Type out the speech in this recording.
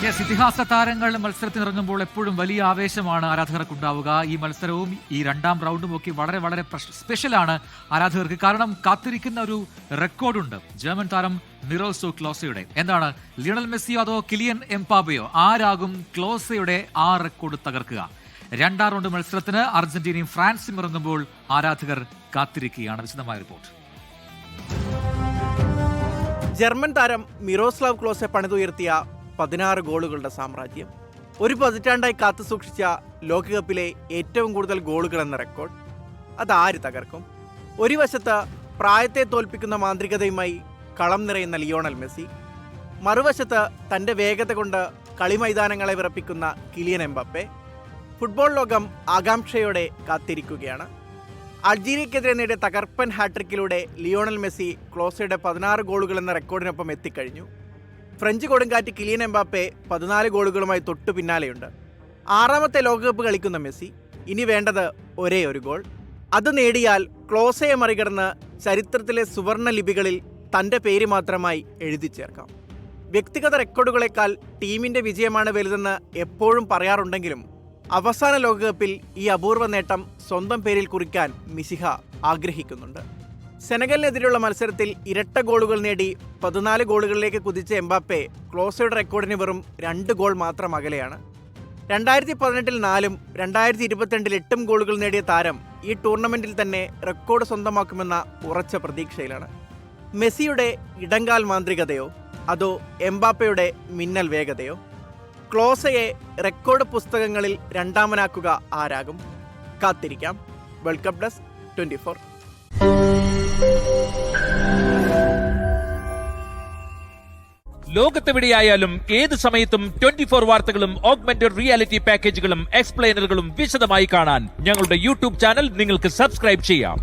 ഇതിഹാസ താരങ്ങൾ മത്സരത്തിനിറങ്ങുമ്പോൾ എപ്പോഴും വലിയ ആവേശമാണ് ആരാധകർക്കുണ്ടാവുക. ഈ മത്സരവും ഈ രണ്ടാം റൗണ്ടും ഒക്കെ വളരെ വളരെ സ്പെഷ്യലാണ് ആരാധകർക്ക്. കാരണം കാത്തിരിക്കുന്ന ഒരു റെക്കോർഡുണ്ട് ജർമ്മൻ താരം മിറോസ്ലാവ് ക്ലോസയുടെ. എന്താണ്, ലിയണൽ മെസ്സിയോ അതോ കിലിയൻ എംബാപ്പയോ? ആരാകും ക്ലോസയുടെ ആ റെക്കോർഡ് തകർക്കുക? രണ്ടാം റൗണ്ട് മത്സരത്തിന് അർജന്റീനയും ഫ്രാൻസും ഇറങ്ങുമ്പോൾ ആരാധകർ കാത്തിരിക്കുകയാണ്. വിശദമായ റിപ്പോർട്ട്. ജർമ്മൻ താരം മിറോസ്ലാവ് ക്ലോസെ പണിതുയർത്തിയ 16 ഗോളുകളുടെ സാമ്രാജ്യം, ഒരു പതിറ്റാണ്ടായി കാത്തുസൂക്ഷിച്ച ലോകകപ്പിലെ ഏറ്റവും കൂടുതൽ ഗോളുകൾ എന്ന റെക്കോർഡ്, അതാര് തകർക്കും? ഒരു വശത്ത് പ്രായത്തെ തോൽപ്പിക്കുന്ന മാന്ത്രികതയുമായി കളം നിറയുന്ന ലിയോണൽ മെസ്സി, മറുവശത്ത് തൻ്റെ വേഗത കൊണ്ട് കളിമൈതാനങ്ങളെ വിറപ്പിക്കുന്ന കിലിയൻ എംബാപ്പെ. ഫുട്ബോൾ ലോകം ആകാംക്ഷയോടെ കാത്തിരിക്കുകയാണ്. അൾജീരിയക്കെതിരെ നേടിയ തകർപ്പൻ ഹാട്രിക്കിലൂടെ ലിയോണൽ മെസ്സി ക്ലോസയുടെ 16 ഗോളുകൾ എന്ന റെക്കോർഡിനൊപ്പം എത്തിക്കഴിഞ്ഞു. ഫ്രഞ്ച് കൊടുങ്കാറ്റ് കിലിയൻ എംബാപ്പെ 14 ഗോളുകളുമായി തൊട്ടു പിന്നാലെയുണ്ട്. 6ാമത്തെ ലോകകപ്പ് കളിക്കുന്ന മെസ്സി ഇനി വേണ്ടത് ഒരേ ഒരു ഗോൾ. അത് നേടിയാൽ ക്ലോസയെ മറികടന്ന് ചരിത്രത്തിലെ സുവർണ ലിപികളിൽ തൻ്റെ പേര് മാത്രമായി എഴുതി ചേർക്കാം. വ്യക്തിഗത റെക്കോർഡുകളെക്കാൾ ടീമിൻ്റെ വിജയമാണ് വലുതെന്ന് എപ്പോഴും പറയാറുണ്ടെങ്കിലും അവസാന ലോകകപ്പിൽ ഈ അപൂർവ നേട്ടം സ്വന്തം പേരിൽ കുറിക്കാൻ മിശിഹ ആഗ്രഹിക്കുന്നുണ്ട്. സെനഗലിനെതിരെയുള്ള മത്സരത്തിൽ ഇരട്ട ഗോളുകൾ നേടി 14 ഗോളുകളിലേക്ക് കുതിച്ച എംബാപ്പെ ക്ലോസയുടെ റെക്കോർഡിന് വെറും 2 ഗോൾ മാത്രം അകലെയാണ്. 2018 4ഉം 2022 8ഉം ഗോളുകൾ നേടിയ താരം ഈ ടൂർണമെന്റിൽ തന്നെ റെക്കോർഡ് സ്വന്തമാക്കുമെന്ന ഉറച്ച പ്രതീക്ഷയിലാണ്. മെസ്സിയുടെ ഇടങ്കാൽ മാന്ത്രികതയോ അതോ എംബാപ്പയുടെ മിന്നൽ വേഗതയോ? ക്ലോസയെ റെക്കോർഡ് പുസ്തകങ്ങളിൽ രണ്ടാമനാക്കുക ആരാകും? കാത്തിരിക്കാം. World cup desk 24. ലോകത്തെവിടെയായാലും ഏത് സമയത്തും 24 വാർത്തകളും ഓഗ്മെന്റഡ് റിയാലിറ്റി പാക്കേജുകളും എക്സ്പ്ലെയിനറുകളും വിശദമായി കാണാൻ ഞങ്ങളുടെ യൂട്യൂബ് ചാനൽ നിങ്ങൾക്ക് സബ്സ്ക്രൈബ് ചെയ്യാം.